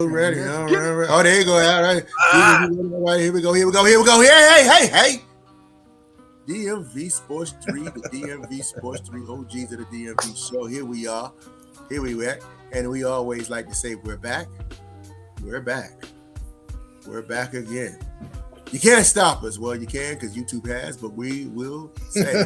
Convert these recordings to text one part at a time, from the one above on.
Ready. All right. Oh, there you go. All right. All right. Here we go. Hey. DMV Sports 3, the DMV Sports 3 OGs of the DMV show. Here we are. Here we are. And we always like to say, we're back. We're back. We're back again. You can't stop us. Well, you can because YouTube has, but we will say.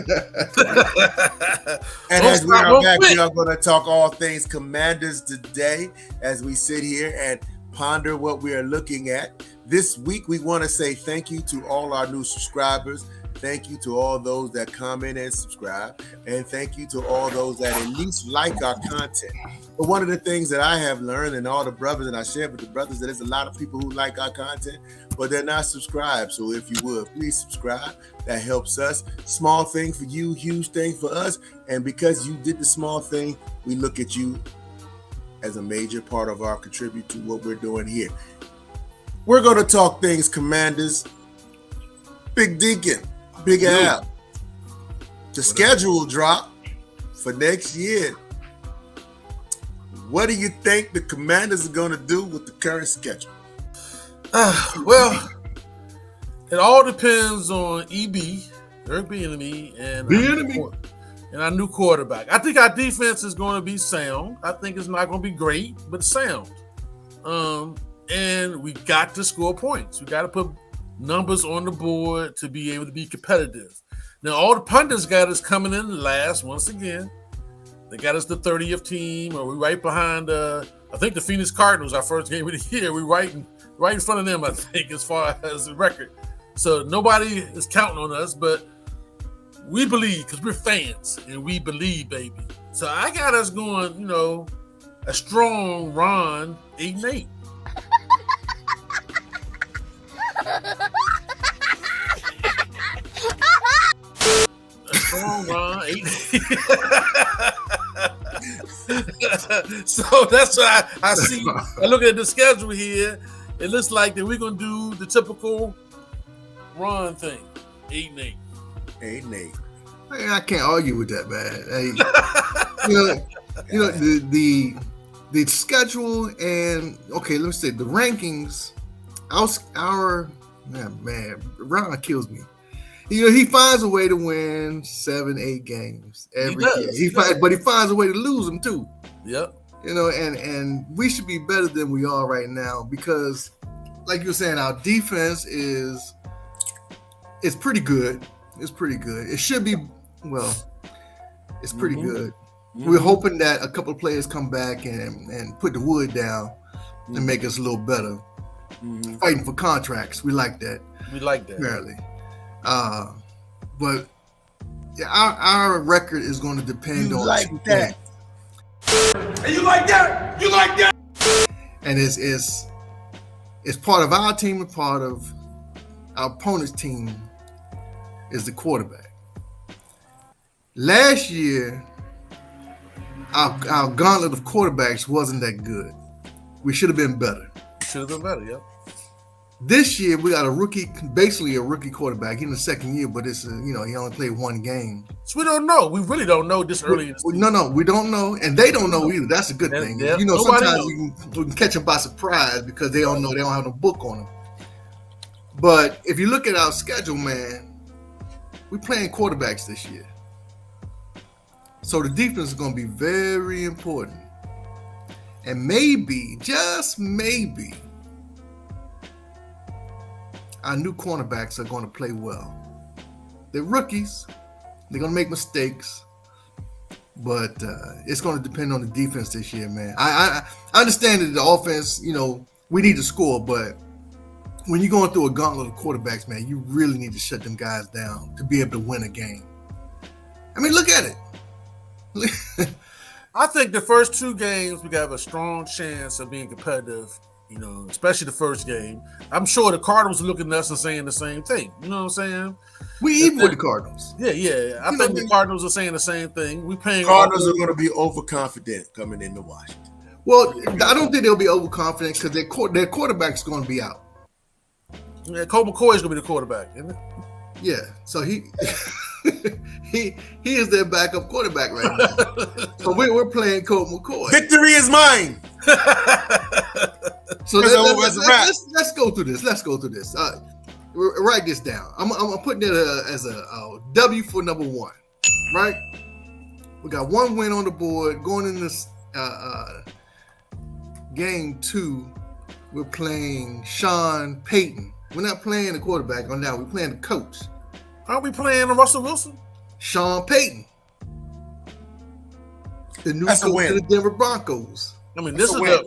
And as we are back, we are going to talk all things Commanders today as we sit here and ponder what we are looking at. This week, we want to say thank you to all our new subscribers. Thank you to all those that comment and subscribe. And thank you to all those that at least like our content. But one of the things that I have learned, and all the brothers, and I share with the brothers, that there's a lot of people who like our content, but they're not subscribed. So if you would, please subscribe. That helps us. Small thing for you, huge thing for us. And because you did the small thing, we look at you as a major part of our contribute to what we're doing here. We're going to talk things Commanders. Big Deacon, Big Al. The schedule drop for next year. What do you think the Commanders are going to do with the current schedule? Well, it all depends on EB, Eric Bieniemy, and our new quarterback. I think our defense is going to be sound. I think it's not going to be great, but sound. And we got to score points. We got to put numbers on the board to be able to be competitive. Now, all the pundits got us coming in last once again. They got us the 30th team, or we're right behind, I think the Phoenix Cardinals, our first game of the year. We're right in front of them, I think, as far as the record. So nobody is counting on us, but we believe because we're fans and we believe, baby. So I got us going, a strong run, 8-8. A strong run, 8-8. So that's what I see. I look at the schedule here. It looks like that we're gonna do the typical run thing, 8-8. 8-8. I can't argue with that, man. The schedule and let me say the rankings. Our man, Ron kills me. He finds a way to win 7-8 games every year. But he finds a way to lose them too. Yep. And we should be better than we are right now because, like you were saying, our defense is pretty good. It's pretty good. It should be it's pretty good. Mm-hmm. We're hoping that a couple of players come back and put the wood down and make us a little better. Mm-hmm. Fighting for contracts. We like that. Apparently. But our record is going to depend on that. And you like that? And it's part of our team and part of our opponent's team is the quarterback. Last year, our gauntlet of quarterbacks wasn't that good. We should have been better. Yep. This year we got basically a rookie quarterback. He's in the second year, but it's he only played one game. So we don't know. We really don't know this early in the season. No, we don't know, and they don't know either. That's a good thing. Yeah, sometimes we can catch them by surprise because they don't know. They don't have no book on them. But if you look at our schedule, man, we're playing quarterbacks this year, so the defense is going to be very important, and maybe, just maybe, our new cornerbacks are going to play well. They're rookies. They're going to make mistakes. But it's going to depend on the defense this year, man. I understand that the offense, we need to score. But when you're going through a gauntlet of quarterbacks, man, you really need to shut them guys down to be able to win a game. I mean, look at it. I think the first two games, we have a strong chance of being competitive. Especially the first game. I'm sure the Cardinals are looking at us and saying the same thing. You know what I'm saying? We even with the Cardinals. Yeah. I think the Cardinals are saying the same thing. Cardinals are going to be overconfident coming into Washington. Well, I don't think they'll be overconfident because their quarterback's going to be out. Yeah, Colt McCoy is going to be the quarterback, isn't it? Yeah. So he is their backup quarterback right now. So we're playing Colt McCoy. Victory is mine. So let's go through this. Let's go through this. Write this down. I'm putting it as a W for number one. Right? We got one win on the board going in this game 2. We're playing Sean Payton. We're not playing the quarterback on that. We're playing the coach. Aren't we playing Russell Wilson? Sean Payton, the new That's a coach win. of the Denver Broncos. I mean, That's this a is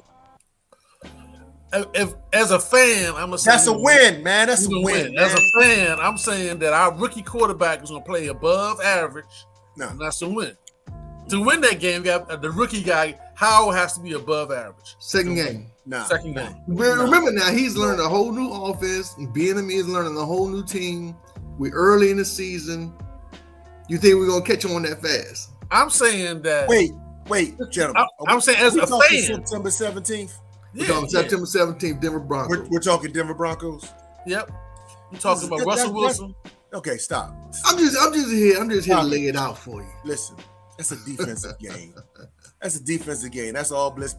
win. if as a fan, I'm gonna say That's a win, man. That's a we're gonna win. As a fan, I'm saying that our rookie quarterback is gonna play above average. No. And that's a win. To win that game, you got the rookie guy. Howard has to be above average. Second game. No. Second game. Remember now, he's learned a whole new offense. Bieniemy is learning a whole new team. We're early in the season. You think we're gonna catch on that fast? I'm saying that. Wait, gentlemen. I'm saying as a fan. September 17th. We're talking September 17th, Denver Broncos. We're talking Denver Broncos. Yep. You're talking about Russell Wilson. Okay, stop. I'm just here to lay it out for you. Listen, that's a defensive game. That's a defensive game. That's all blitz.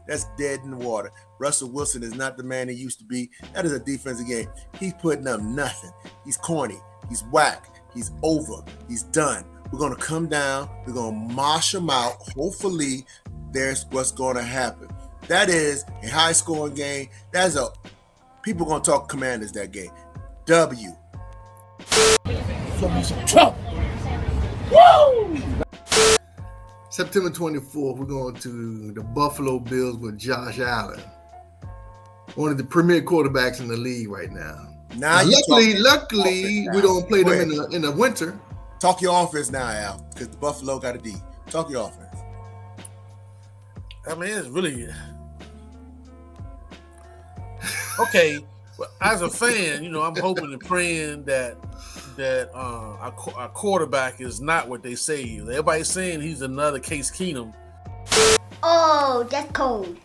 That's dead in the water. Russell Wilson is not the man he used to be. That is a defensive game. He's putting up nothing. He's corny. He's whack. He's over. He's done. We're going to come down. We're going to mosh him out. Hopefully, there's what's going to happen. That is a high-scoring game. People going to talk Commanders that game. W. September 24th, we're going to the Buffalo Bills with Josh Allen, one of the premier quarterbacks in the league right now. Now, luckily, we don't play them in the winter. Talk your offense now, Al, because the Buffalo got a D. Talk your offense. I mean, it's really okay. But as a fan, I'm hoping and praying that our quarterback is not what they say. Everybody's saying he's another Case Keenum. Oh, that's cold.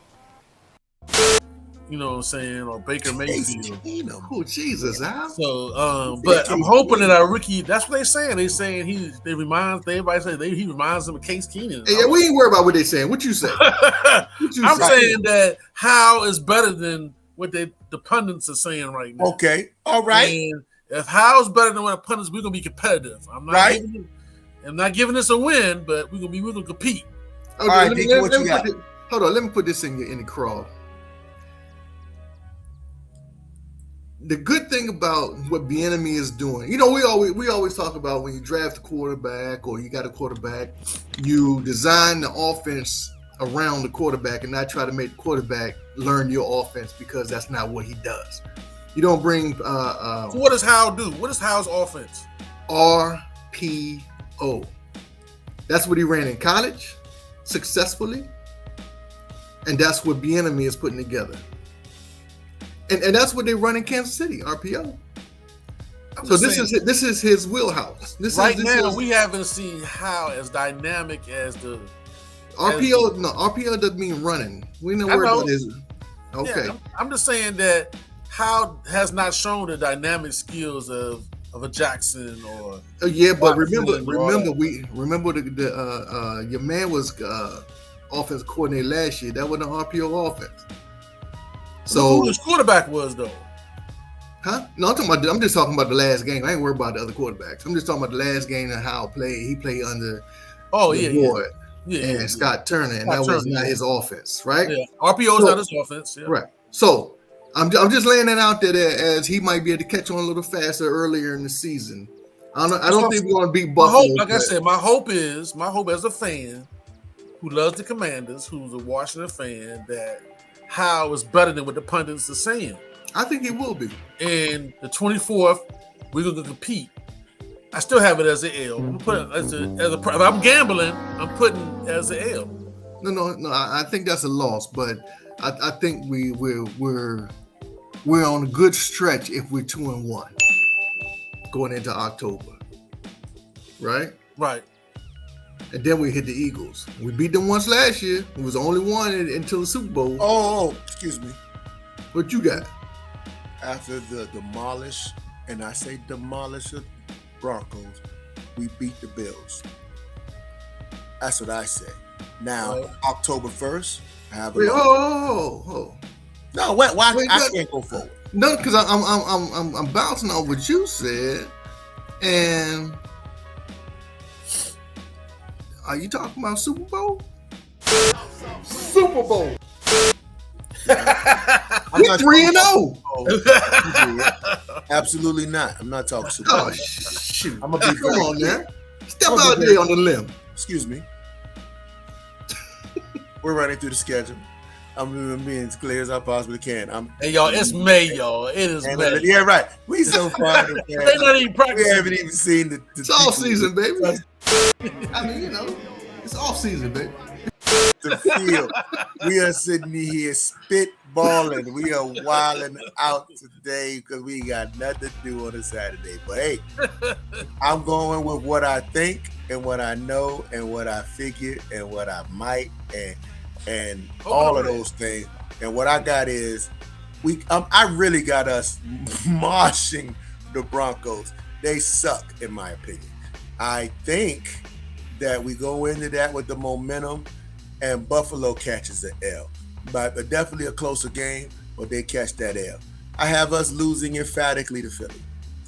You know what I'm saying? Or Baker Mayfield. Oh, Jesus, Al. So, but I'm hoping that our rookie, that's what they're saying. They're saying everybody says he reminds them of Case Keenum. Hey, yeah, we ain't worried about what they're saying. What you say? I'm saying that Howe is better than what the pundits are saying right now. Okay. All right. And if Howe's better than what the pundits, we're gonna be competitive. I'm not giving this a win, but we're gonna compete. Okay, all right, DK, what you got? Hold on, let me put this in the crawl. The good thing about what Bieniemy is doing, we always talk about when you draft a quarterback or you got a quarterback, you design the offense around the quarterback and not try to make the quarterback learn your offense, because that's not what he does. You don't bring. So what does Howe do? What is Howe's offense? RPO. That's what he ran in college successfully, and that's what Bieniemy is putting together. And that's what they run in Kansas City, RPO. So this is his wheelhouse. We haven't seen Howe as dynamic as the RPO. RPO doesn't mean running. We know where it is. Okay. Yeah, I'm just saying that Howe has not shown the dynamic skills of a Jackson or. Yeah, but remember, your man was offense coordinator last year. That wasn't an RPO offense. So who his quarterback was though? Huh? No, I'm just talking about the last game. I ain't worried about the other quarterbacks. I'm just talking about the last game and how played. He played under Ward and Scott Turner, and that was not his offense, right? Yeah, RPO is not his offense, yeah. Right. So I'm just laying that out there as he might be able to catch on a little faster earlier in the season. I don't think we're going to beat Buffalo. I said, my hope as a fan who loves the Commanders, who's a Washington fan, that Howe is better than what the pundits are saying. I think he will be. And the 24th, we're going to compete. I still have it as an L. I'm putting if I'm gambling, I'm putting it as an L. No. I think that's a loss, but I think we're on a good stretch if we're 2-1 going into October, right? Right. And then we hit the Eagles. We beat them once last year. It was only one until the Super Bowl. Oh, excuse me. What you got? After the demolish Broncos, we beat the Bills. That's what I say. Now, October 1st, I have a No, why Wait, I but- can't go forward? No, because I'm bouncing on what you said, and are you talking about Super Bowl? Super Bowl. I'm We're not 3-0. Absolutely not. I'm not talking Super Bowl. Oh shoot! I'm gonna be Come very on, clear. man. Step I'm out gonna be there on the limb. Excuse me. We're running through the schedule. I'm being as clear as I possibly can. Hey, y'all, it's May, y'all. It is And, May. yeah, right. We so far. They not even We practicing. haven't even seen the It's off season, baby. I mean, you know, it's off season, baby. the field. We are sitting here spitballing. We are wilding out today because we got nothing to do on a Saturday. But hey, I'm going with what I think and what I know and what I figure and what I might and all of those things. And what I got is I really got us marching the Broncos. They suck, in my opinion. I think that we go into that with the momentum, and Buffalo catches the L. But definitely a closer game, but they catch that L. I have us losing emphatically to Philly.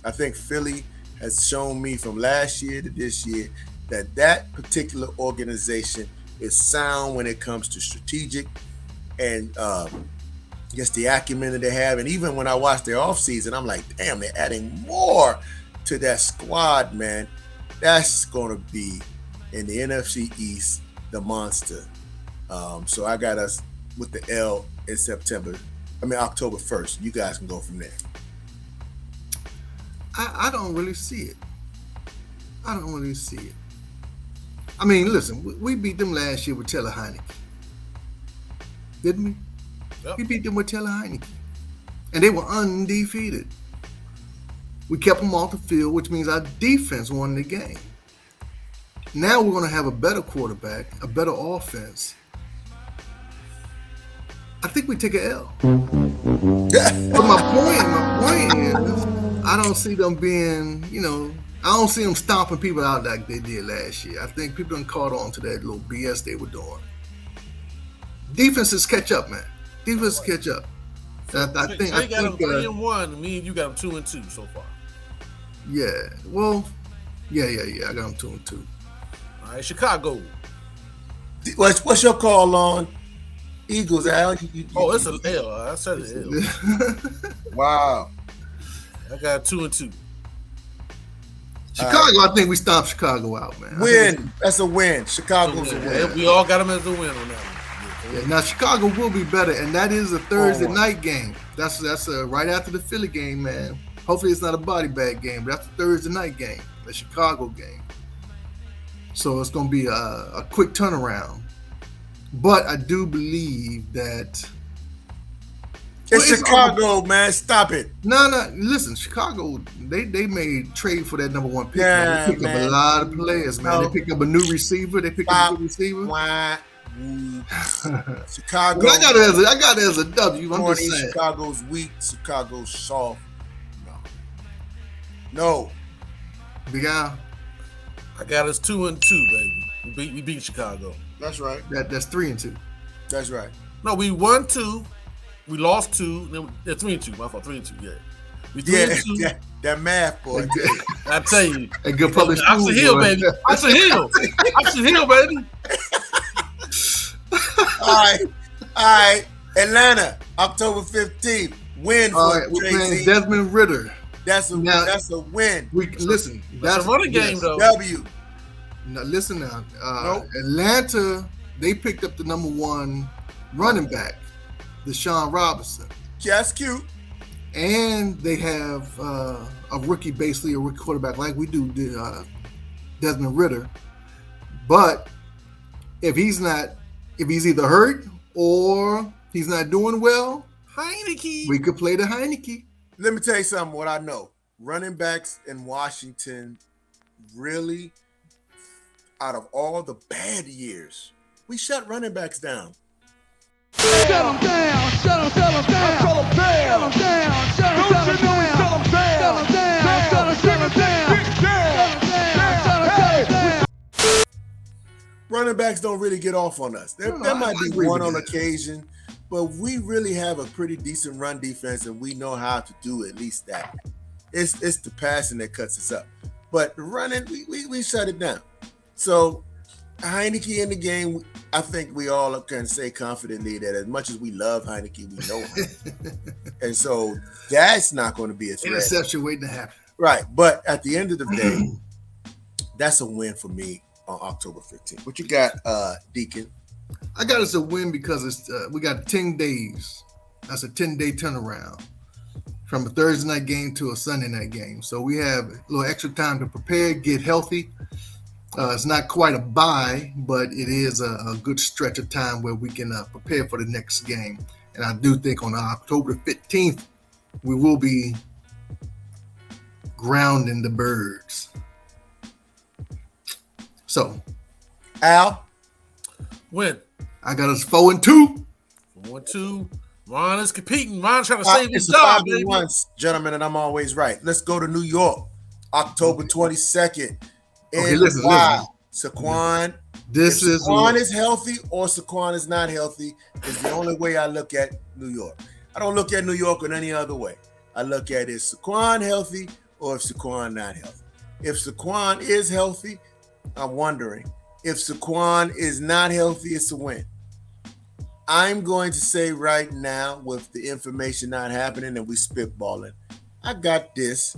I think Philly has shown me from last year to this year that particular organization is sound when it comes to strategic and just the acumen that they have. And even when I watch their offseason, I'm like, damn, they're adding more to that squad, man. That's going to be in the NFC East, the monster. So I got us with the L in October 1st. You guys can go from there. I don't really see it. I don't really see it. I mean, listen, we beat them last year with Taylor Heineke. Didn't we? Yep. We beat them with Taylor Heineke. And they were undefeated. We kept them off the field, which means our defense won the game. Now we're going to have a better quarterback, a better offense. I think we take an L. But my point is, I don't see them being, I don't see them stomping people out like they did last year. I think people done caught on to that little BS they were doing. Defenses catch up, man. Defenses catch up. I think they got them 3-1. Me and you got them 2-2 so far. Yeah. Well, yeah. I got them 2-2. All right, Chicago. What's your call on Eagles, Al? It's an L. I said an L. Wow. I got 2-2. Chicago, I think we stomped Chicago out, man. Win. That's a win. Chicago's a win. Yeah, we all got them as a win on that one. Yeah, now Chicago will be better, and that is a Thursday night game. That's right after the Philly game, man. Hopefully it's not a body bag game, but that's a Thursday night game, the Chicago game. So it's going to be a quick turnaround. But I do believe that It's Chicago, man. Stop it. No. Listen, Chicago, they made trade for that number one pick. Yeah, man. They picked up a lot of players, man. No. They picked up a new receiver. Why? Chicago. Well, I got it as a W. I'm just Corny, saying. Chicago's weak. Chicago's soft. No. Big Al, I got us 2-2, baby. We beat Chicago. That's right. that's 3-2. That's right. No, we won 2. We lost 2. Then 3-2. My fault. 3-2. Yeah. We 3-2. That math, boy. I tell you. A good public school. Oxford Hill, boy. baby. Oxford Hill. Oxford Hill, baby. All right. Atlanta, October 15th. Win All for right, we're Tracy. playing Desmond Ritter. That's a win. Listen, That's a running game, though. W. Now listen now. Nope. Atlanta, they picked up the number one running back, Deshaun Robinson. That's cute. And they have a rookie quarterback like we do, Desmond Ritter. But if he's either hurt or he's not doing well, Heineke. we could play the Heineke. Let me tell you something, what I know. Running backs in Washington, really, out of all the bad years, we shut running backs down. Shut them down, shut them down, shut them down, shut them down, shut them down, shut them down, shut them down. Running backs don't really get off on us. There might be one on occasion, but we really have a pretty decent run defense, and we know how to do at least that. It's the passing that cuts us up, but the running we shut it down. So Heineke in the game, I think we all can say confidently that as much as we love Heineke, we know him, and so that's not going to be a threat. Interception waiting to happen. Right, but at the end of the day, that's a win for me on October 15th. What you got, Deacon? I got us a win because it's we got 10 days. That's a 10-day turnaround from a Thursday night game to a Sunday night game. So we have a little extra time to prepare, get healthy. It's not quite a bye, but it is a good stretch of time where we can prepare for the next game. And I do think on October 15th, we will be grounding the birds. So, Al? Win. I got us 4-2. 4-2. Ron is competing. Ron trying to save his It's a job, 5-1, gentlemen, and I'm always right. Let's go to New York, October 22nd. Okay, listen. Saquon. This if is Saquon is healthy or Saquon is not healthy is the only way I look at New York. I don't look at New York in any other way. I look at is Saquon healthy or if Saquon not healthy. If Saquon is healthy, I'm wondering. If Saquon is not healthy, it's a win. I'm going to say right now, with the information not happening and we spitballing, I got this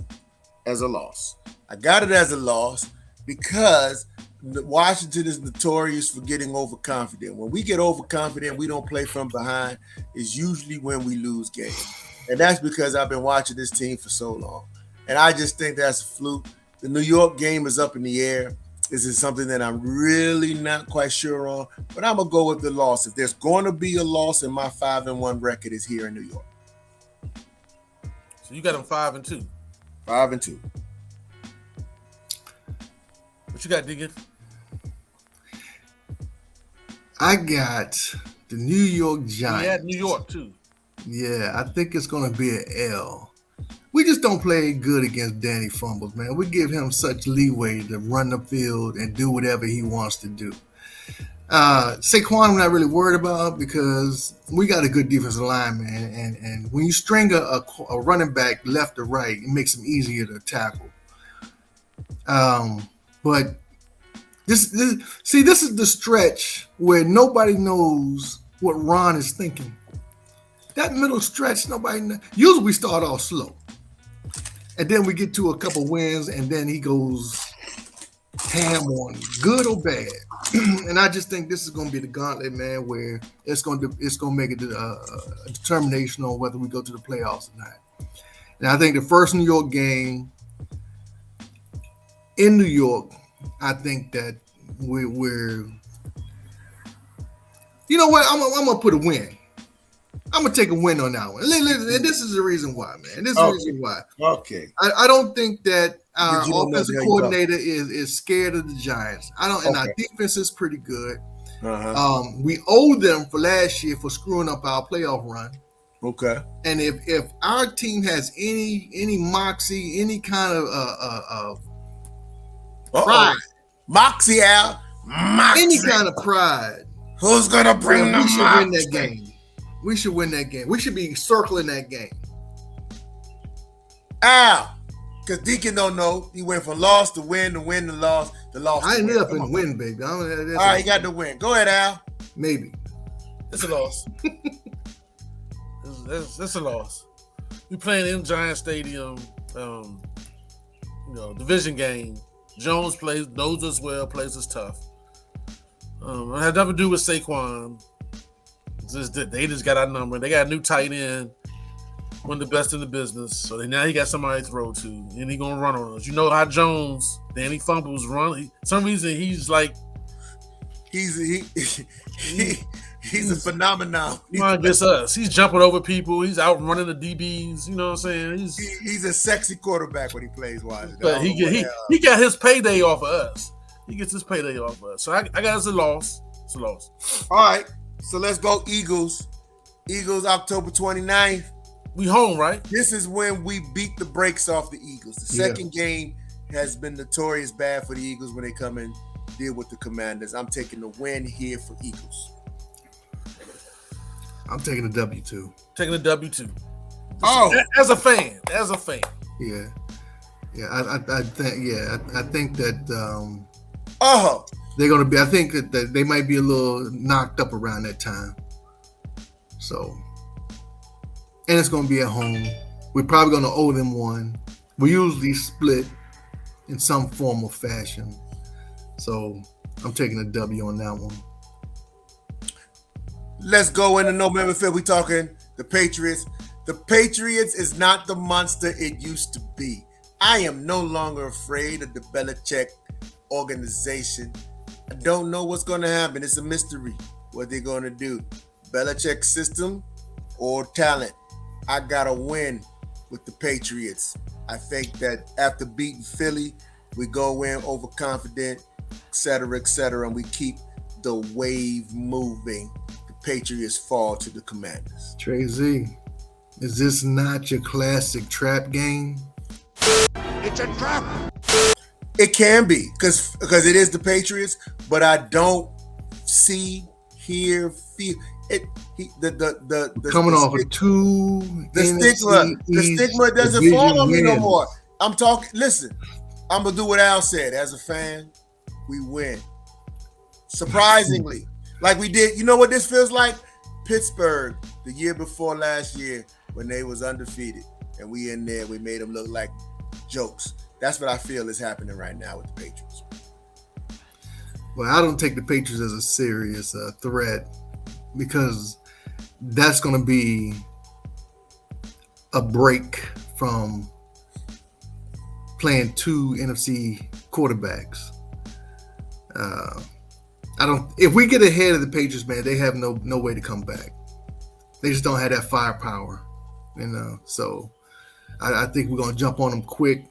as a loss. I got it as a loss because Washington is notorious for getting overconfident. When we get overconfident, we don't play from behind. It's usually when we lose games. And that's because I've been watching this team for so long. And I just think that's a fluke. The New York game is up in the air. This is something that I'm really not quite sure on, but I'm going to go with the loss. If there's going to be a loss, and my 5-1 record is here in New York. So you got them 5-2. 5-2. What you got, Deacon? I got the New York Giants. Yeah, New York too. Yeah, I think it's going to be an L. We just don't play good against Danny Fumbles, man. We give him such leeway to run the field and do whatever he wants to do. Saquon, I'm not really worried about because we got a good defensive line, man. And when you string a running back left or right, it makes him easier to tackle. But this is the stretch where nobody knows what Ron is thinking. That middle stretch, nobody knows. Usually we start off slow. And then we get to a couple wins, and then he goes ham on good or bad. And I just think this is going to be the gauntlet, man, where it's going to make it a determination on whether we go to the playoffs or not. And I think the first New York game in New York, I think that we're you know what? I'm gonna put a win. I'm gonna take a win on that one. And this is the reason why, man. This is the reason why. Okay. I don't think that our offensive coordinator is scared of the Giants. And our defense is pretty good. Uh-huh. We owe them for last year for screwing up our playoff run. Okay. And if our team has any moxie, any kind of pride, Moxie, Al. Moxie. any kind of pride, Who's gonna bring the we should moxie? win that game. We should win that game. We should be circling that game. Al, because Deacon don't know. He went from loss to win to win to loss to loss. I to ended win. up in win, baby. All right, he got the win. Go ahead, Al. Maybe. It's a loss. It's a loss. We playing in Giant Stadium, division game. Jones knows us well, plays us tough. It had nothing to do with Saquon. They just got our number. They got a new tight end, one of the best in the business. So now he got somebody to throw to, and he gonna run on us. You know how Jones, Danny Fumbles run. Some reason he's like he's a phenomenon. Come on, against us. He's jumping over people. He's out running the DBs. You know what I'm saying? He's a sexy quarterback when he plays Washington. But he got his payday off of us. He gets his payday off of us. So I got us a loss. It's a loss. All right. So let's go Eagles. Eagles, October 29th. We home, right? This is when we beat the brakes off the Eagles. The second game has been notorious bad for the Eagles when they come and deal with the Commanders. I'm taking the win here for Eagles. I'm taking a W too. Taking a W too. Oh, As a fan. Yeah. I think that oh, they're gonna be. I think that they might be a little knocked up around that time. So, and it's gonna be at home. We're probably gonna owe them one. We usually split in some form or fashion. So I'm taking a W on that one. let's go into November 5th. We talking the Patriots. The Patriots is not the monster it used to be. I am no longer afraid of the Belichick organization. I don't know what's going to happen. It's a mystery what they're going to do. Belichick system or talent. I got to win with the Patriots. I think that after beating Philly, we go in overconfident, et cetera, and we keep the wave moving. The Patriots fall to the Commanders. Trey Z, is this not your classic trap game? It's a trap. It can be because it is the Patriots, but I don't see, hear, feel it. The Coming off of two, the stigma doesn't fall on me no more. I'm talking. Listen, I'm gonna do what Al said. As a fan, we win. Surprisingly, like we did. You know what this feels like? Pittsburgh the year before last year when they was undefeated, and we in there. We made them look like jokes. That's what I feel is happening right now with the Patriots. Well, I don't take the Patriots as a serious threat because that's going to be a break from playing two NFC quarterbacks. If we get ahead of the Patriots, man, they have no way to come back. They just don't have that firepower, So I think we're going to jump on them quick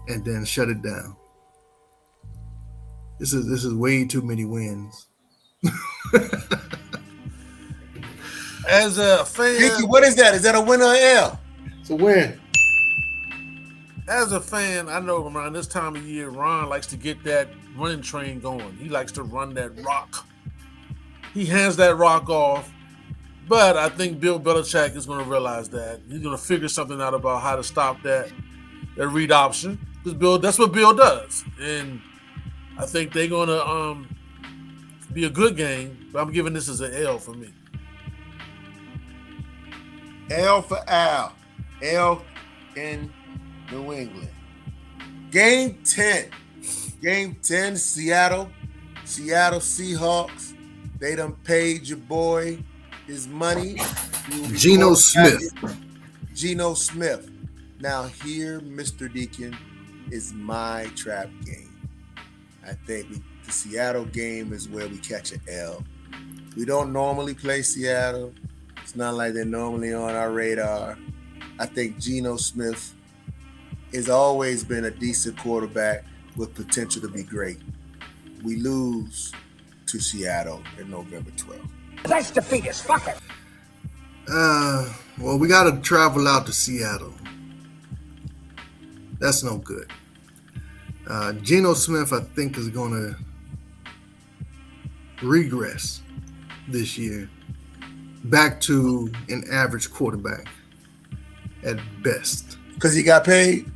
and then shut it down. This is way too many wins. As a fan, Dickie, what is that? Is that a win or an L? It's a win. As a fan, I know around this time of year, Ron likes to get that running train going. He likes to run that rock. He hands that rock off, but I think Bill Belichick is going to realize that. He's going to figure something out about how to stop that read option. Because that's what Bill does. And I think they're going to be a good game, but I'm giving this as an L for me. L for Al. L in New England. Game 10. Game 10, Seattle. Seattle Seahawks. They done paid your boy his money. Geno Smith. Geno Smith. Now here, Mr. Deacon, is my trap game. I think the Seattle game is where we catch an L. We don't normally play Seattle. It's not like they're normally on our radar. I think Geno Smith has always been a decent quarterback with potential to be great. We lose to Seattle in November 12th. Let's defeat us. Fuck it. Well, we got to travel out to Seattle. That's no good. Geno Smith, I think, is going to regress this year back to an average quarterback at best. Because he got paid?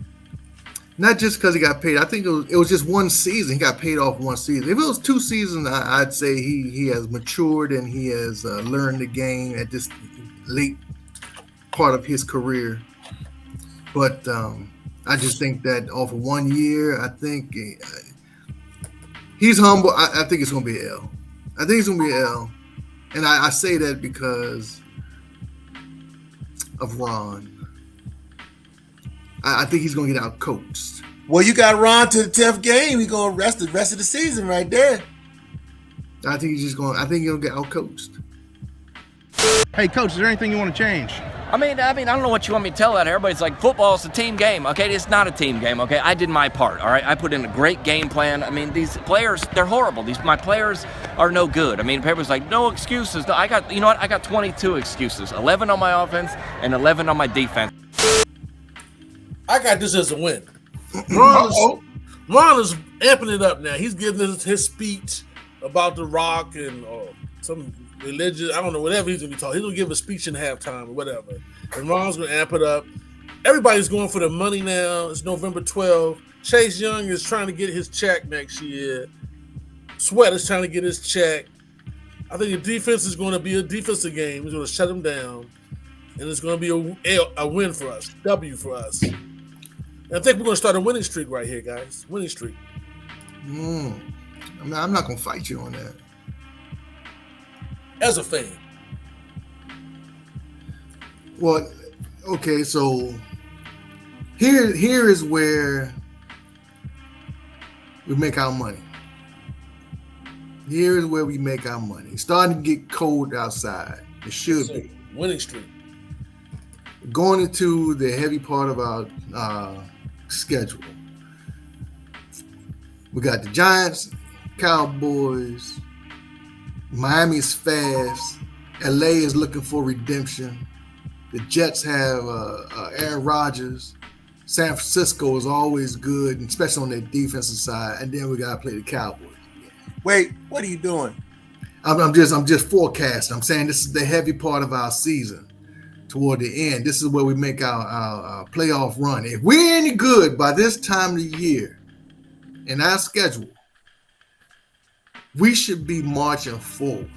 Not just because he got paid. I think it was just one season. He got paid off one season. If it was 2 seasons, I'd say he has matured and he has learned the game at this late part of his career. But I just think that off of 1 year, I think he's humble. I think it's going to be an L. I think it's going to be an L. And I say that because of Ron. I think he's going to get out coached. Well, you got Ron to the 10th game. He's going to rest the rest of the season right there. I think he's going to get out coached. Hey, Coach, is there anything you want to change? I mean, I don't know what you want me to tell that. Everybody's like, football's a team game, okay? It's not a team game, okay? I did my part, all right? I put in a great game plan. I mean, these players, they're horrible. My players are no good. I mean, everybody's like, no excuses. I got 22 excuses, 11 on my offense and 11 on my defense. I got this as a win. Ron is amping it up now. He's giving his speech about The Rock and some religious. I don't know, whatever he's gonna be talking. He's gonna give a speech in halftime or whatever. And Ron's gonna amp it up. Everybody's going for the money now. It's November 12th. Chase Young is trying to get his check next year. Sweat is trying to get his check. I think the defense is going to be a defensive game. He's going to shut them down. And it's going to be a win for us, W for us. And I think we're going to start a winning streak right here, guys. Winning streak. I'm not going to fight you on that. As a fan. Well, okay, so here is where we make our money. Here is where we make our money. It's starting to get cold outside. It should be. Winning streak. Going into the heavy part of our schedule. We got the Giants, Cowboys. Miami's fast. LA is looking for redemption. The Jets have Aaron Rodgers. San Francisco is always good, especially on their defensive side. And then we got to play the Cowboys. Wait, what are you doing? I'm just forecasting. I'm saying this is the heavy part of our season. Toward the end, this is where we make our playoff run. If we're any good by this time of the year in our schedule, we should be marching forward.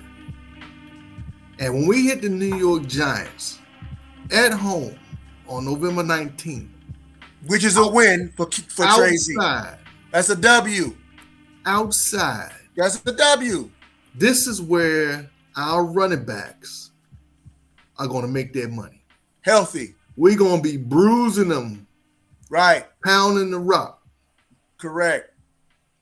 And when we hit the New York Giants at home on November 19th, which is a win for Tracy. That's a W. Outside. That's a W. This is where our running backs are going to make their money. Healthy. We're going to be bruising them. Right. Pounding the rock. Correct.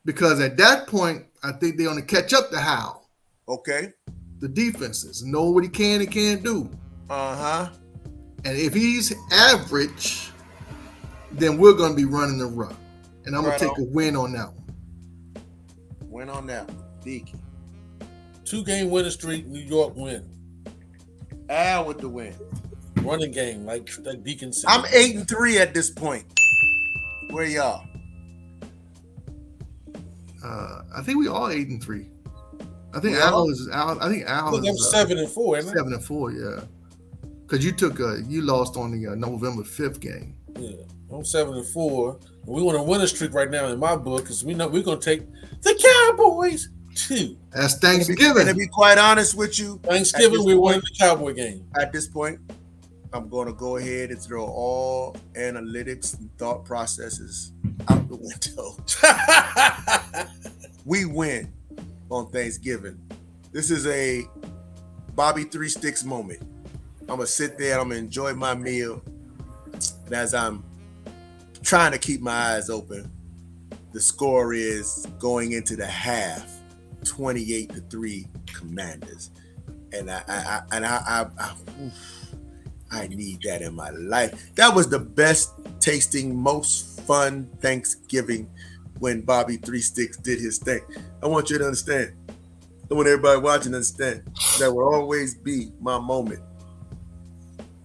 Because at that point, I think they're going to catch up to Howell. Okay. The defenses know what he can and can't do. Uh-huh. And if he's average, then we're going to be running the rock. And I'm going to take a win on that one. Win on that one. Deacon. 2-game winning streak, New York win. Al with the win. Running game, like Deacon said. I'm 8-3 at this point. Where y'all? I think we all 8-3. I think Al is Al. I think Al is 7-4. 7-4, yeah. Because you lost on the November 5th game. Yeah, I'm 7-4. We want a winning streak right now in my book because we know we're gonna take the Cowboys too. That's Thanksgiving. And to be quite honest with you, Thanksgiving we're winning the Cowboy game. At this point, I'm going to go ahead and throw all analytics and thought processes out the window. We win on Thanksgiving. This is a Bobby Three Sticks moment. I'm going to sit there, I'm going to enjoy my meal. And as I'm trying to keep my eyes open, the score is going into the half, 28-3 Commanders. And I need that in my life. That was the best tasting, most fun Thanksgiving when Bobby Three Sticks did his thing. I want you to understand. I want everybody watching to understand that will always be my moment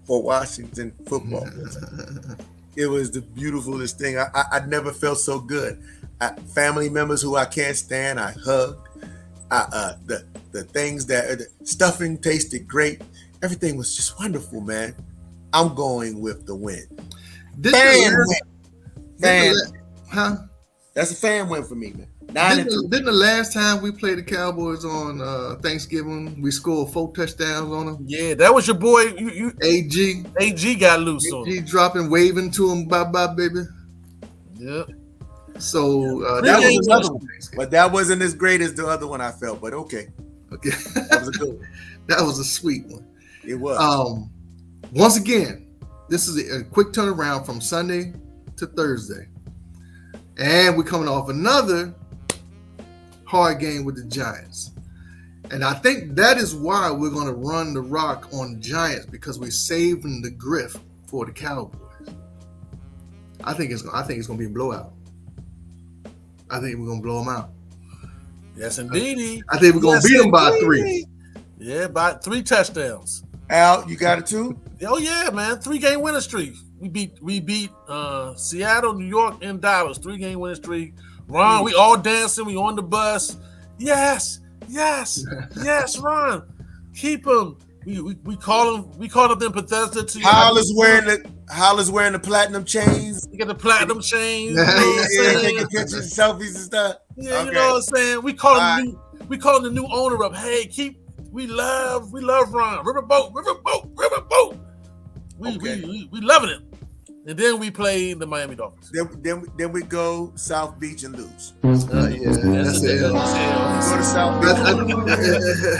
for Washington football. It was the beautifulest thing. I never felt so good. Family members who I can't stand, I hugged. The things that stuffing tasted great. Everything was just wonderful, man. I'm going with the win. That's a fan win for me, man. Didn't the last time we played the Cowboys on Thanksgiving, we scored 4 touchdowns on them? Yeah, that was your boy. AG. AG got loose on him. AG dropping, waving to him, bye-bye, baby. Yep. So that was another one. But that wasn't as great as the other one I felt, but okay. Okay. That was a good one. That was a sweet one. It was. Once again, this is a quick turnaround from Sunday to Thursday. And we're coming off another hard game with the Giants. And I think that is why we're going to run the rock on the Giants, because we're saving the griff for the Cowboys. I think it's going to be a blowout. I think we're going to blow them out. Yes, indeed. I think we're going to beat them by 3. Yeah, by 3 touchdowns. Al, you got it too? Oh yeah, man. 3-game winning streak. We beat Seattle, New York, and Dallas. 3-game winning streak. Ron, we all dancing. We on the bus. Yes, Ron. Keep him. We call up them Bethesda to Hollis wearing the platinum chains. You got the platinum chains. Taking pictures, selfies and stuff. Yeah, Okay. you know what I'm saying? We call the new owner up. Hey, we love Ron. Riverboat. We loving it. And then we play the Miami Dolphins. Then we go South Beach and lose. Yeah, that's it. Go to South Beach.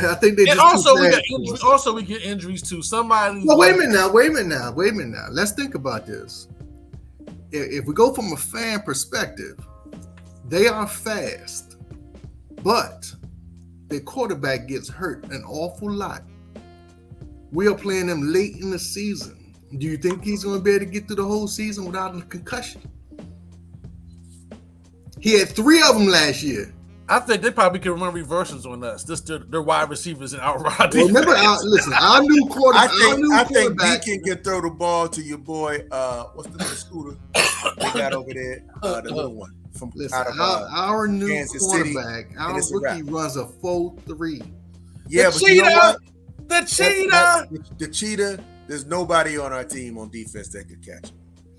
I think they And also we get injuries too. Somebody. Well, wait a minute now. Let's think about this. If we go from a fan perspective, they are fast, but their quarterback gets hurt an awful lot. We are playing them late in the season. Do you think he's going to be able to get through the whole season without a concussion? He had 3 of them last year. I think they probably can run reverses on us. Their wide receivers and outright. Well, remember, our new quarterback. I think Deacon can throw the ball to your boy. What's the little scooter they got over there? The little one from out of our new Kansas quarterback. City, Our rookie runs a 4.3. Yeah, but you know what? The cheetah. The cheetah. There's nobody on our team on defense that could catch him.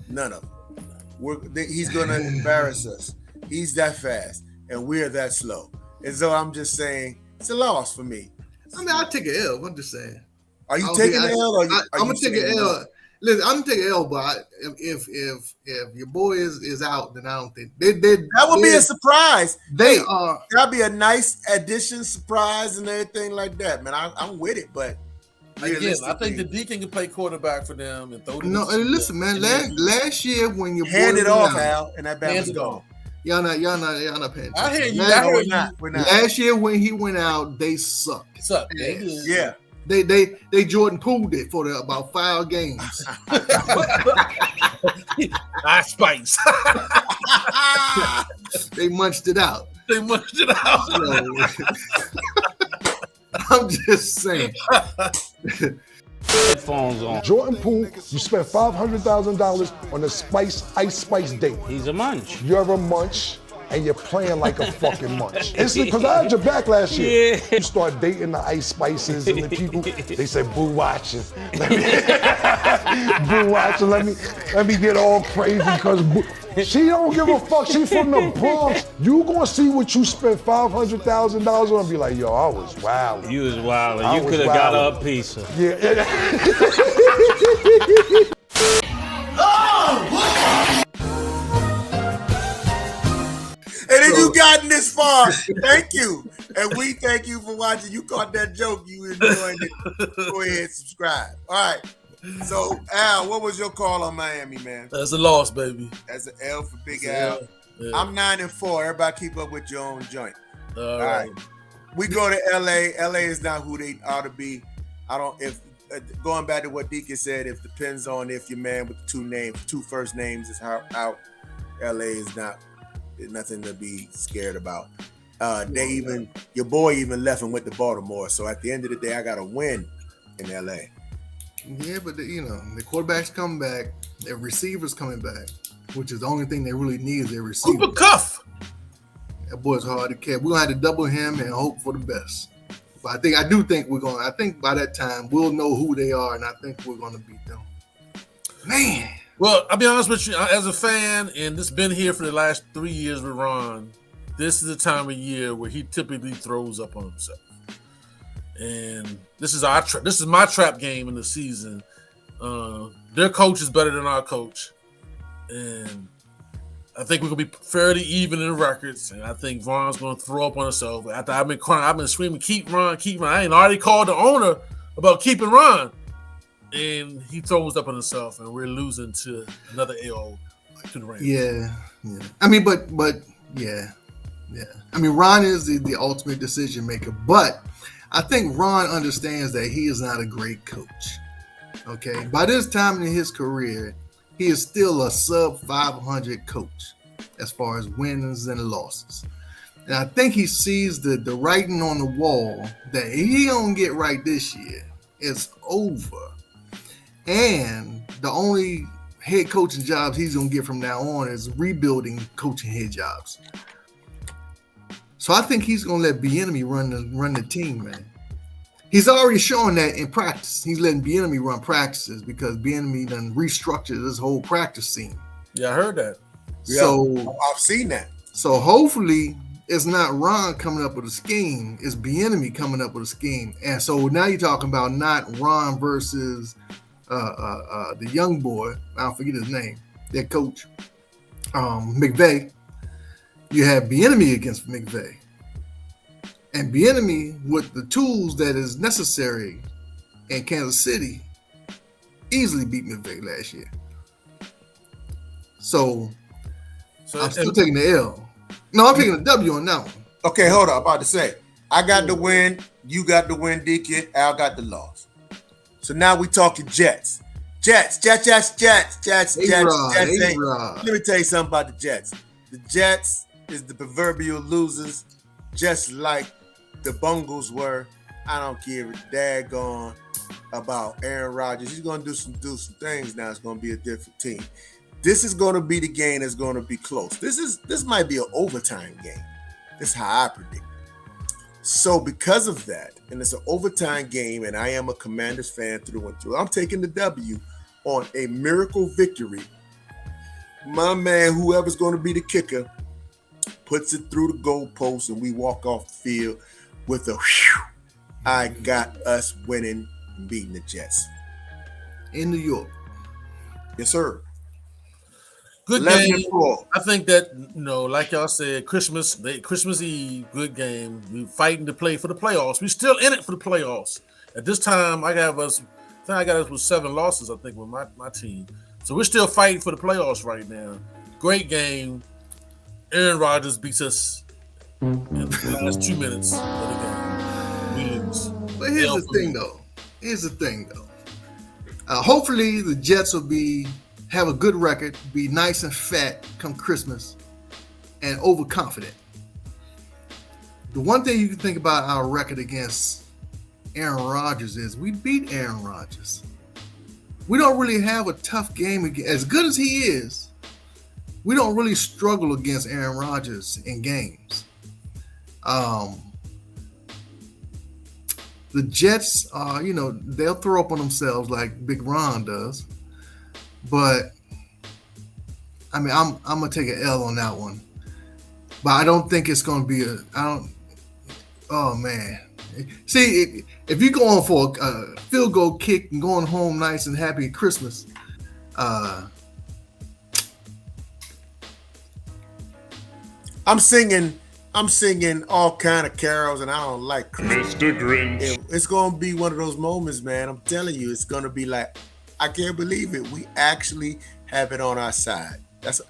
None of them. He's going to embarrass us. He's that fast, and we're that slow. And so I'm just saying, it's a loss for me. I mean, I'll take an L. I'm just saying. Are you taking an L? I'm going to take an L. Listen, I'm going to take an L, but if your boy is out, then I don't think. That would be a surprise. That'd be a nice addition, surprise, and everything like that, man. I'm with it, but again, I think the Deacon can play quarterback for them and throw them. No, listen, man. Last year when your boy hand it off, Al, and that bat was gone. Y'all not paying attention. I hear you. We're not. Last year when he went out, they sucked. Yeah. They Jordan Pooled it for about 5 games. I spice. They munched it out. I'm just saying. Headphones on. Jordan Poole, you spent $500,000 on a Ice Spice date. He's a munch. You're a munch, and you're playing like a fucking munch. It's because I had your back last year. Yeah. You start dating the Ice Spices, and the people, they say, boo watching. Let me get all crazy because she don't give a fuck. She from the Bronx. You gonna see what you spent $500,000 on and be like, yo, I was wild. You was wild. You could have got her a pizza. Yeah. And if you gotten this far, thank you. And we thank you for watching. You caught that joke. You enjoyed it. Go ahead, subscribe. All right. So, Al, what was your call on Miami, man? That's a loss, baby. That's an L for Big Al. Yeah. I'm 9-4. Everybody keep up with your own joint. All right. We go to LA. LA is not who they ought to be. Going back to what Deacon said, it depends on if your man with the 2 first names is out. LA is nothing to be scared about. Your boy even left and went to Baltimore. So at the end of the day, I got to win in LA. Yeah, but the quarterbacks come back, their receivers coming back, which is the only thing they really need is their receiver. Cooper Kupp. That boy's hard to catch. We're gonna have to double him and hope for the best. But I think by that time we'll know who they are, and I think we're gonna beat them. Man. Well, I'll be honest with you, as a fan, and this has been here for the last 3 years with Ron, this is the time of year where he typically throws up on himself. And this is my trap game in the season. Their coach is better than our coach. And I think we're going to be fairly even in records. And I think Ron's going to throw up on himself. After I've been crying, I've been screaming, keep Ron. I ain't already called the owner about keeping Ron. And he throws up on himself, and we're losing to another AO to the Rams. Yeah. I mean, but yeah. I mean, Ron is the ultimate decision maker, but I think Ron understands that he is not a great coach. Okay, by this time in his career, he is still a sub 500 coach as far as wins and losses. And I think he sees the writing on the wall that if he don't get right this year, it's over. And the only head coaching jobs he's gonna get from now on is rebuilding coaching head jobs. So I think he's gonna let Bieniemy run the team, man. He's already showing that in practice. He's letting Bieniemy run practices because Bieniemy done restructured this whole practice scene. Yeah, I heard that. So I've seen that. So hopefully it's not Ron coming up with a scheme, it's Bieniemy coming up with a scheme. And so now you're talking about not Ron versus the young boy, I'll forget his name, their coach, McVay. You have Bieniemy against McVay. And Bieniemy, with the tools that is necessary in Kansas City, easily beat McVay last year. So I'm still taking the L. No, I'm taking the W on that one. Okay, hold on. I'm about to say, I got the win. You got the win, Deacon. Al got the loss. So now we talking Jets. Jets. Let me tell you something about the Jets. The Jets is the proverbial losers, just like the Bungles were. I don't care if daggone about Aaron Rodgers. He's going to do some things now. It's going to be a different team. This is going to be the game that's going to be close. This might be an overtime game. That's how I predict. So because of that, and it's an overtime game, and I am a Commanders fan through and through, I'm taking the W on a miracle victory. My man, whoever's going to be the kicker, puts it through the goalpost, and we walk off the field with a whew. I got us winning and beating the Jets. In New York. Yes, sir. Good game. I think that, like y'all said, Christmas Eve, good game. We fighting to play for the playoffs. We still in it for the playoffs. At this time, I got us with 7 losses, I think, with my team. So we're still fighting for the playoffs right now. Great game. Aaron Rodgers beats us in the last 2 minutes of the game. We lose. But here's the thing, though. Hopefully the Jets will have a good record, be nice and fat come Christmas, and overconfident. The one thing you can think about our record against Aaron Rodgers is we beat Aaron Rodgers. We don't really have a tough game against, as good as he is, we don't really struggle against Aaron Rodgers in games. The Jets are, they'll throw up on themselves like Big Ron does. But I mean, I'm gonna take an L on that one. But I don't think it's gonna be oh man. See, if you're going for a field goal kick and going home nice and happy at Christmas, I'm singing all kind of carols, and I don't like Christmas. Mr. Grinch. It's gonna be one of those moments, man. I'm telling you, it's gonna be like, I can't believe it. We actually have it on our side.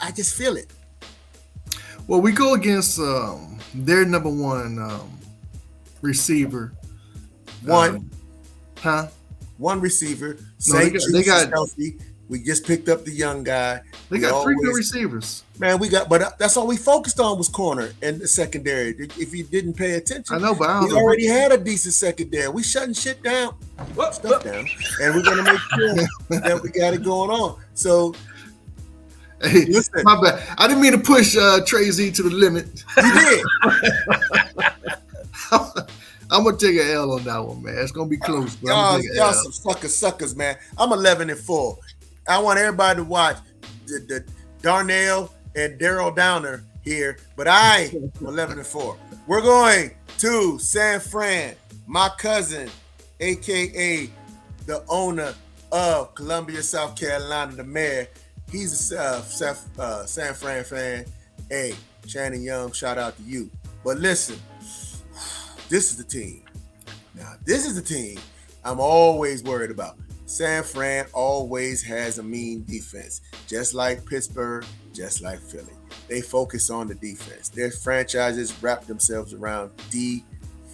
I just feel it. Well, we go against their number one receiver. One receiver. No, they got healthy. We just picked up the young guy. They got 3 good receivers. Man, but that's all we focused on was corner and the secondary. If you didn't pay attention, I know, but we already had a decent secondary. We shutting shit down, stuff down, and we're gonna make sure that we got it going on. So, hey, listen, my bad. I didn't mean to push Trey Z to the limit. You did. I'm gonna take an L on that one, man. It's gonna be close. Y'all some suckers, man. I'm 11-4. I want everybody to watch the Darnell and Daryl Downer here, but I 11-4. We're going to San Fran. My cousin, aka the owner of Columbia, South Carolina, the mayor. He's a San Fran fan. Hey, Shannon Young, shout out to you. But listen, this is the team. Now, this is the team I'm always worried about. San Fran always has a mean defense, just like Pittsburgh, just like Philly. They focus on the defense. Their franchises wrap themselves around the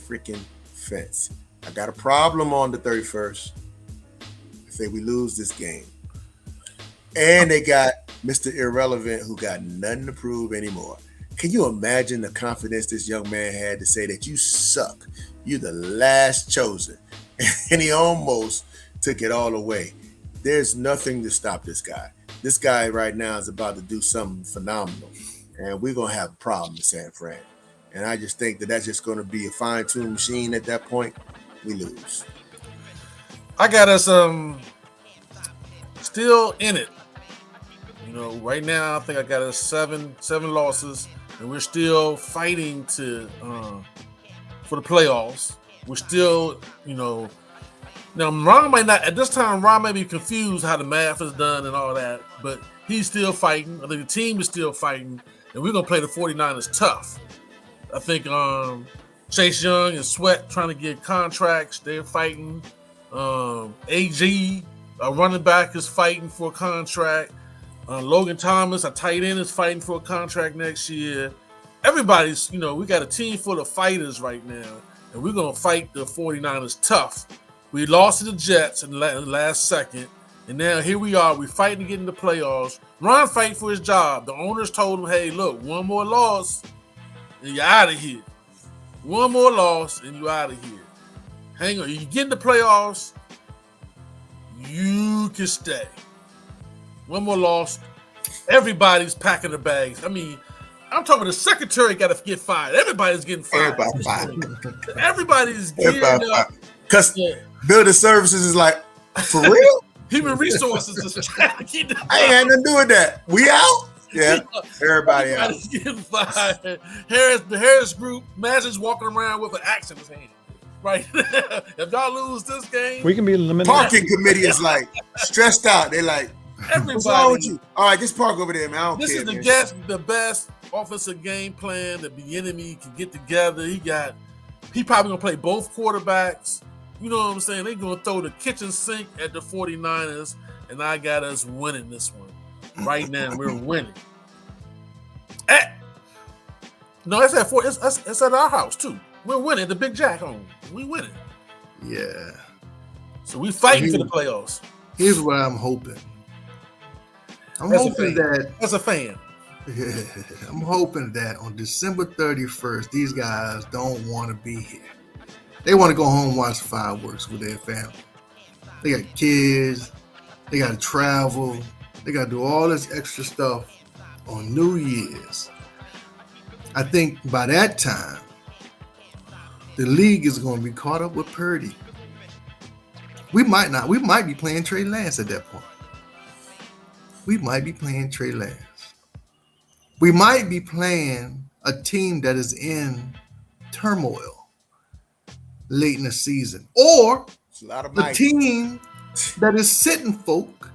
freaking fence. I got a problem on the 31st. I say we lose this game. And they got Mr. Irrelevant who got nothing to prove anymore. Can you imagine the confidence this young man had to say that you suck? You're the last chosen. And he almost took it all away. There's nothing to stop this guy. This guy right now is about to do something phenomenal. And we're going to have a problem in San Fran. And I just think that that's just going to be a fine-tuned machine at that point. we lose? I got us still in it. You know, right now I think I got us seven losses, and we're still fighting to for the playoffs. We're still, you know, now Ron might not at this time. Ron may be confused how the math is done and all that, but he's still fighting. I think the team is still fighting, and we're gonna play the 49ers tough. I think Chase Young and Sweat trying to get contracts. They're fighting. AG, a running back, is fighting for a contract. Logan Thomas, a tight end, is fighting for a contract next year. Everybody's, you know, we got a team full of fighters right now, and we're going to fight the 49ers tough. We lost to the Jets in the last second, and now here we are. We're fighting to get in the playoffs. Ron fighting for his job. The owners told him, hey, look, one more loss, and you're out of here. One more loss, and you're out of here. Hang on, you get in the playoffs, you can stay. One more loss, everybody's packing their bags. I mean, I'm talking the secretary got to get fired. Everybody's getting fired. Everybody's getting up. Because building services is like, for real? Human resources is trying to keep them. I ain't had nothing to do with that. We out? Yeah, everybody's out. Getting fired. The Harris Group, Magic's walking around with an axe in his hand. Right. If y'all lose this game, We can be eliminated. Parking committee is like stressed out. They're like, what's wrong with you? All right, just park over there, man. I don't This care, is man. the best offensive game plan that the enemy can get together. He probably gonna play both quarterbacks. You know what I'm saying? They're gonna throw the kitchen sink at the 49ers, and I got us winning this one. Right now, we're winning. No, it's at our house too. We're winning the Big Jack home. We winning. Yeah. So we fighting for the playoffs. Here's what I'm hoping. I'm As a hoping fan. that As a fan. I'm hoping that on December 31st, these guys don't want to be here. They want to go home and watch fireworks with their family. They got kids. They got to travel. They got to do all this extra stuff on New Year's. I think by that time, the league is going to be caught up with Purdy. We might not. We might be playing Trey Lance at that point. We might be playing Trey Lance. We might be playing a team that is in turmoil late in the season. Or It's a lot of the might. team that is sitting folk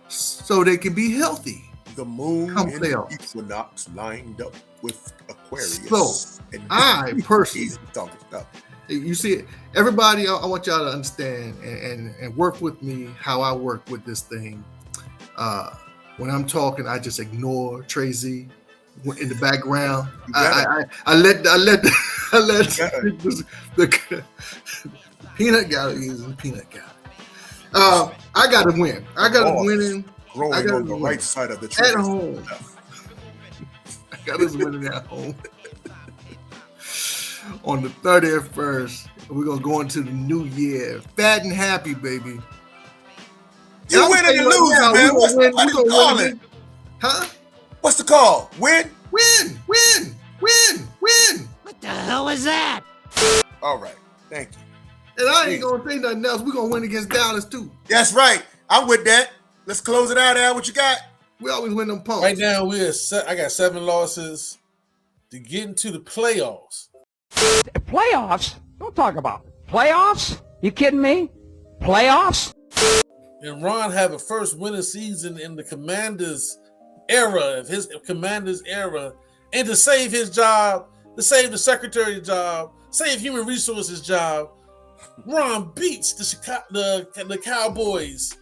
so they can be healthy. The moon Come and playoffs. the equinox lined up with Aquarius. So, and I personally- He's talking stuff. You see, everybody, I want y'all to understand and work with me how I work with this thing. When I'm talking, I just ignore Tracy in the background. I let the peanut gallery is in peanut gallery. I got to win. I got to win Growing I gotta on the win. right side of the tree. at home. I got us winning at home. On the 31st, we're going to go into the new year. Fat and happy, baby. You I'm winning saying and right losing, now, man. we What's gonna the win, we gonna call win it? again. Huh? What's the call? Win? Win. What the hell was that? All right. Thank you. And I ain't going to say nothing else. We're going to win against Dallas, too. That's right. I'm with that. Let's close it out, Al. What you got? We always win them pumps. Right now, I got 7 losses to get into the playoffs. Playoffs? Don't talk about playoffs. You kidding me? Playoffs? And Ron have a first winning season in the Commanders era, and to save his job, to save the secretary's job, save human resources job, Ron beats the Cowboys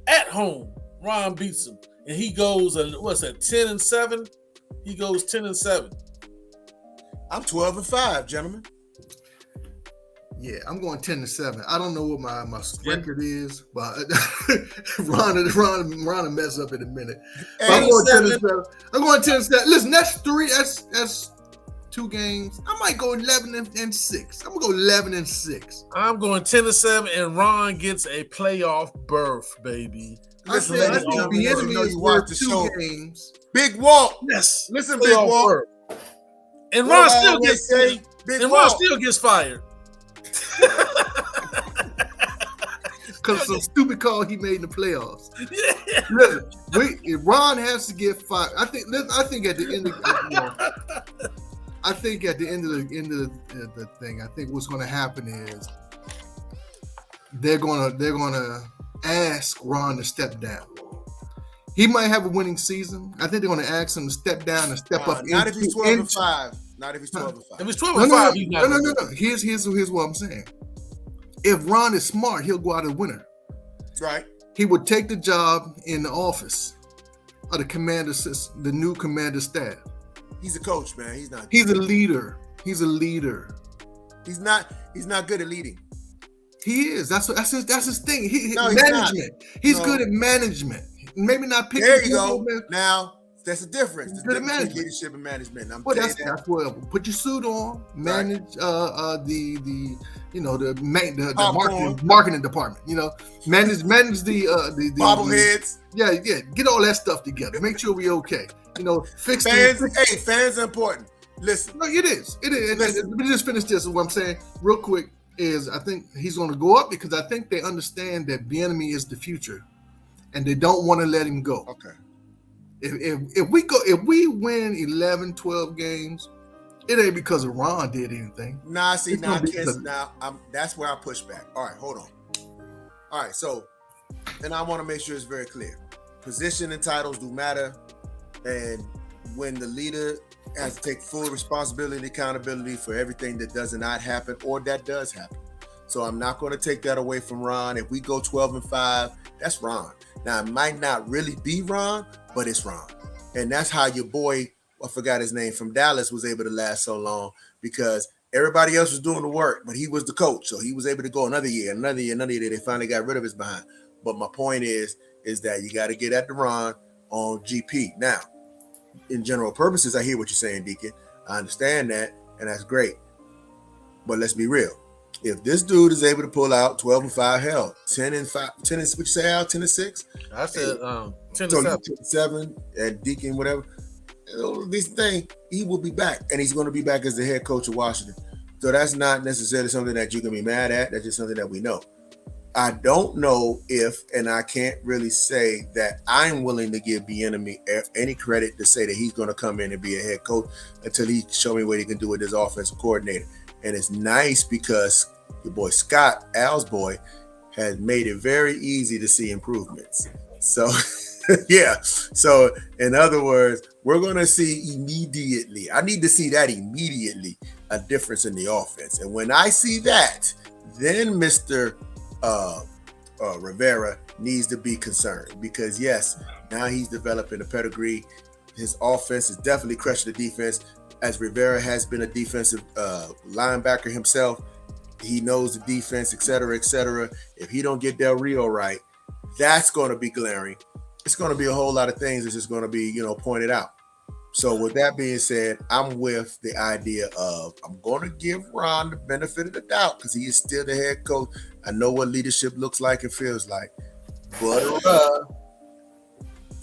at home. Ron beats them, and he goes 10-7. He goes 10-7. I'm 12-5, gentlemen. Yeah, I'm going 10-7. I don't know what my record is, but Ron will mess up in a minute. But I'm going 10-7. I'm going 10-7. Listen, that's 3. That's 2 games. I might go 11-6. I'm gonna go 11-6. I'm going 10-7, and Ron gets a playoff berth, baby. I think the enemy is worth 2 games. Big Walt. Yes. Listen, Big Walt. And Ron still gets say, Big Ron Walt. still gets fired. Because of some stupid call he made in the playoffs. Listen, if Ron has to get fired, I think at the end of I think at the end of the thing, I think what's going to happen is they're gonna ask Ron to step down. He might have a winning season. I think they're going to ask him to step down and step up. Not if he's 12-5. Not if he's 12-5. If he's 12-5, he's not. No. Here's what I'm saying. If Ron is smart, he'll go out a winner. Right. He would take the job in the office of the new commander staff. He's a coach, man. He's not. He's a leader. He's He's not good at leading. He is. That's his thing. Management. He's good at management. Maybe not picking. There you go. Now that's the difference. He's good at management. Leadership and management. That's what. Put your suit on. Manage the marketing department. Manage the bobbleheads. Yeah. Get all that stuff together. Make sure we okay. Fix fans. Fans are important. Listen. No, it is. Let me just finish this. What I'm saying real quick is I think he's going to go up because I think they understand that Bieniemy is the future, and they don't want to let him go. Okay. If we win 11, 12 games, it ain't because of Ron did anything. That's where I push back. All right, hold on. All right, so, and I want to make sure it's very clear. Position and titles do matter, and when the leader has to take full responsibility and accountability for everything that does not happen or that does happen. So I'm not going to take that away from Ron. If we go 12-5, that's Ron. Now, it might not really be Ron, but it's Ron. And that's how your boy, I forgot his name, from Dallas was able to last so long because everybody else was doing the work, but he was the coach. So he was able to go another year. They finally got rid of his behind. But my point is that you got to get at the Ron on GP. Now, in general purposes, I hear what you're saying, Deacon. I understand that, and that's great. But let's be real. If this dude is able to pull out 12-5, hell, 10-5, 10 and what you say, Al, 10-6? I said 10-7, and Deacon, whatever. This thing, he will be back, and he's going to be back as the head coach of Washington. So that's not necessarily something that you can be mad at. That's just something that we know. I don't know if, and I can't really say that I'm willing to give Bieniemy any credit to say that he's going to come in and be a head coach until he show me what he can do with his offensive coordinator. And it's nice because your boy Scott, Al's boy, has made it very easy to see improvements. So, yeah. So, in other words, we're going to see immediately. I need to see that immediately, a difference in the offense. And when I see that, then Mr. Rivera needs to be concerned because, yes, now he's developing a pedigree. His offense is definitely crushing the defense. As Rivera has been a defensive linebacker himself, he knows the defense, et cetera, et cetera. If he don't get Del Rio right, that's going to be glaring. It's going to be a whole lot of things that's just going to be, pointed out. So with that being said, I'm with the idea of I'm going to give Ron the benefit of the doubt because he is still the head coach. I know what leadership looks like and feels like. But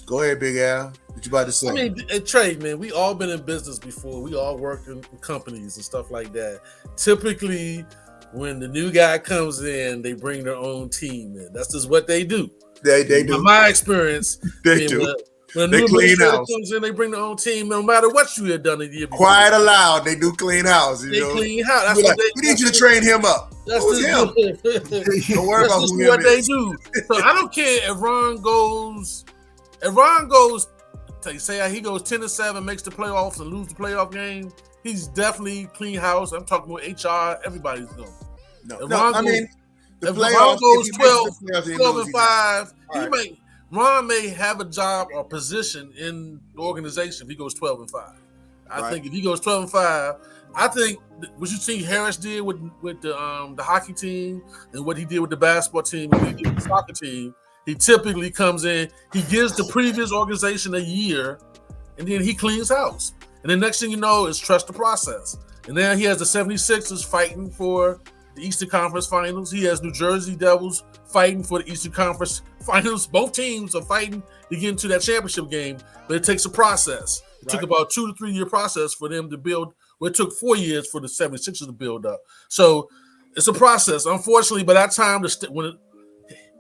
go ahead, Big Al. What you about to say? I mean, Trey, man, we all been in business before. We all work in companies and stuff like that. Typically, when the new guy comes in, they bring their own team in. That's just what they do. They do. In my experience, they do. When they new clean house. Comes in, they bring their own team, no matter what you had done the year before. Quiet aloud, they do clean house. They clean house. That's what we need you to train him up. That's Who's him? Don't worry about who what they is. do. So I don't care if Ron goes. If Ron goes, say he goes 10-7, makes the playoffs and lose the playoff game, he's definitely clean house. I'm talking about HR. Everybody's going. The if playoffs, Ron goes 12-5, right. Ron may have a job or position in the organization if he goes 12-5. I think if he goes 12-5, I think what you see Harris did with the hockey team and what he did with the basketball team and what he did with the soccer team, he typically comes in, he gives the previous organization a year, and then he cleans house. And the next thing you know is trust the process. And then he has the 76ers fighting for the Eastern Conference Finals. He has New Jersey Devils fighting for the Eastern Conference Finals. Both teams are fighting to get into that championship game, but it takes a process. It took about 2 to 3 year process for them to build. Well, it took 4 years for the 76ers to build up. So It's a process. Unfortunately, by that time,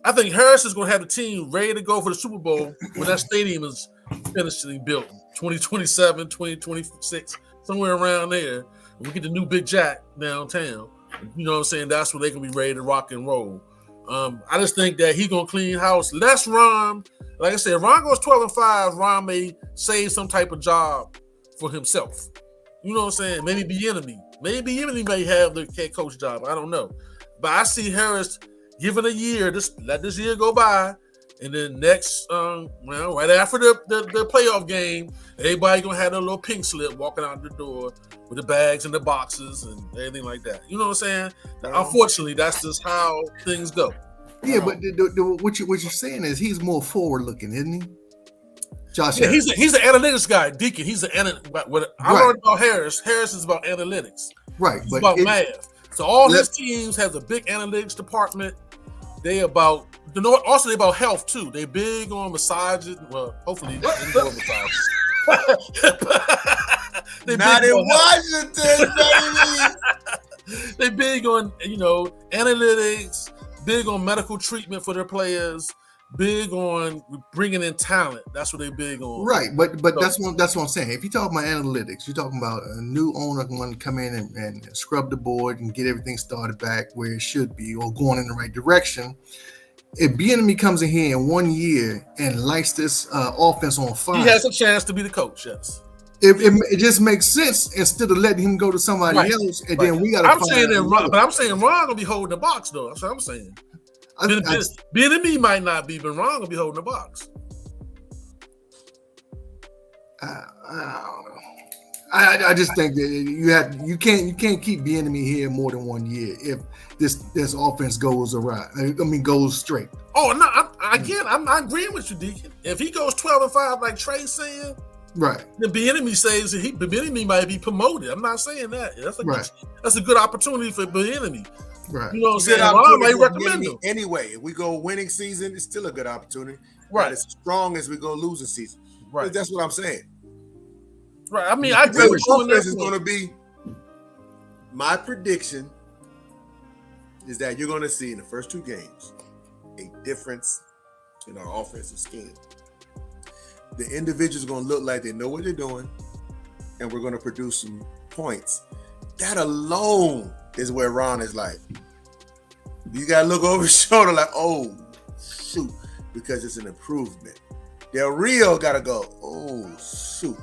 I think Harris is going to have the team ready to go for the Super Bowl when that stadium is finishing built, 2027, 2026, somewhere around there. When we get the new Big Jack downtown, you know what I'm saying? That's where they can be ready to rock and roll. I just think that he's going to clean house. Less Ron. Like I said, if Ron goes 12-5, Ron may save some type of job for himself. You know what I'm saying? Maybe Bieniemy. Maybe Bieniemy may have the head coach job. I don't know. But I see Harris given a year, just let this year go by, and then next, right after the playoff game, everybody gonna have a little pink slip walking out the door with the bags and the boxes and everything like that. You know what I'm saying? Unfortunately, that's just how things go. Yeah, but what you're saying is he's more forward looking, isn't he? Josh, yeah, he's an analytics guy, Deacon. He's an what I learned about Harris. Harris is about analytics, right? It's about math. So all his teams has a big analytics department. They about also they about health too. They big on massages. Well, hopefully indoor massages. Not in Washington, baby. They big on analytics. Big on medical treatment for their players. Big on bringing in talent. That's what they big on. Right, but that's what I'm saying. If you talk about analytics, you're talking about a new owner going to come in and scrub the board and get everything started back where it should be or going in the right direction. If Bieniemy comes in here in 1 year and lights this offense on fire, he has a chance to be the coach. Yes. It just makes sense instead of letting him go to somebody else, and then we got to. I'm saying Ron gonna be holding the box though. That's what I'm saying. Bieniemy might not be, but Ron gonna be holding the box. I just think that you can't keep Bieniemy here more than 1 year if this offense goes awry. Goes straight. Oh no! I'm agreeing with you, Deacon. If he goes 12-5, like Trey's saying, right? Then Bieniemy says that Bieniemy might be promoted. I'm not saying that. That's a good opportunity for Bieniemy. Right. You know what I'm saying? I might recommend him. Anyway, if we go winning season, it's still a good opportunity. Right. Not as strong as we go losing season. Right. That's what I'm saying. Right. I mean, I agree with you. This is going to be my prediction is that you're going to see in the first 2 games a difference in our offensive scheme. The individuals are going to look like they know what they're doing, and we're going to produce some points. That alone is where Ron is like, you got to look over his shoulder like, oh, shoot, because it's an improvement. Del Rio got to go, oh, shoot.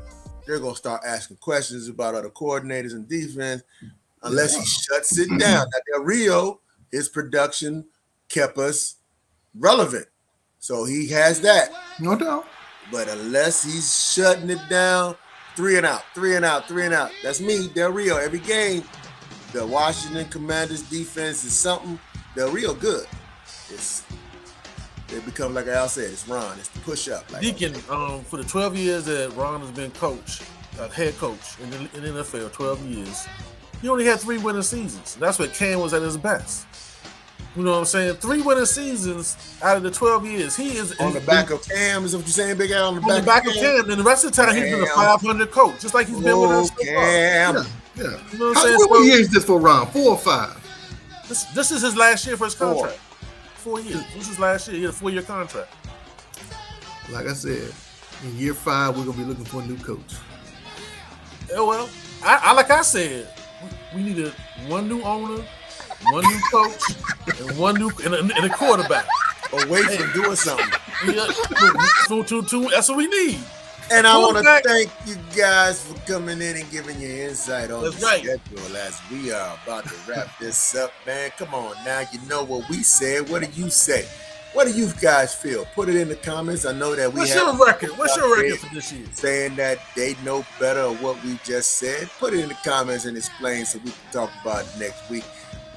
They're going to start asking questions about other coordinators and defense unless he shuts it down. Now, Del Rio, his production kept us relevant. So he has that. No doubt. But unless he's shutting it down, 3 and out, 3 and out, 3 and out. That's me, Del Rio. Every game, the Washington Commanders defense is something. Del Rio good. They become, like Al said, it's Ron. It's the push-up. Like Deacon, for the 12 years that Ron has been head coach in the NFL, 12 years, he only had 3 winning seasons. That's when Cam was at his best. You know what I'm saying? 3 winning seasons out of the 12 years. He is on the back of Cam. Is what you're saying, Big Al? On the back of Cam. And the rest of the time, he's been a 500 coach, just like he's been with us. Cam. Yeah. You know what I'm saying? How many years is this for Ron? 4 or 5? This is his last year for his contract. 4 years. This is last year. He had a 4-year contract. Like I said, in year 5, we're gonna be looking for a new coach. Yeah, well, I said, we needed 1 new owner, 1 new coach, and 1 new and a quarterback. Away from doing something. Yeah, two, that's what we need. And I want to thank you guys for coming in and giving your insight on the schedule as we are about to wrap this up, man. Come on now, you know what we said. What do you say? What do you guys feel? Put it in the comments. I know that What's your record for this year? Saying that they know better of what we just said. Put it in the comments and explain so we can talk about it next week.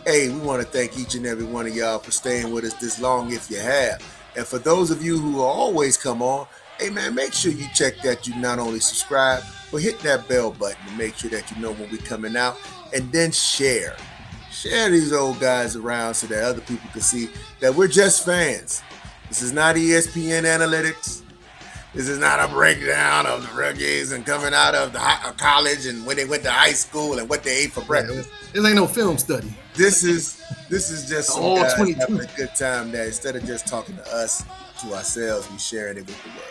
Hey, we want to thank each and every one of y'all for staying with us this long if you have. And for those of you who always come on, hey man, make sure you check that you not only subscribe, but hit that bell button to make sure that you know when we're coming out. And then share. Share these old guys around so that other people can see that we're just fans. This is not ESPN analytics. This is not a breakdown of the rookies and coming out of the college and when they went to high school and what they ate for breakfast. This ain't no film study. This is just some All guys 22. having a good time there. Instead of just talking to us, to ourselves, we sharing it with the world.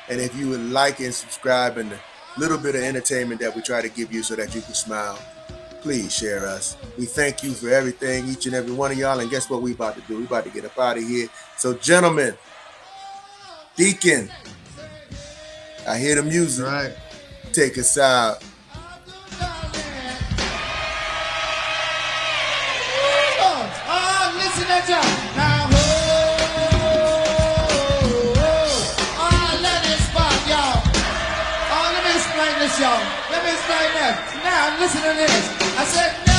And if you would like and subscribe and the little bit of entertainment that we try to give you so that you can smile, please share us. We thank you for everything, each and every one of y'all. And guess what we about to do? We about to get up out of here. So, gentlemen, Deacon, I hear the music. Right. Take us out. Listen to y'all. Now, let me spot y'all. Let me explain this, y'all. Let me explain that. Now, listen to this. I said,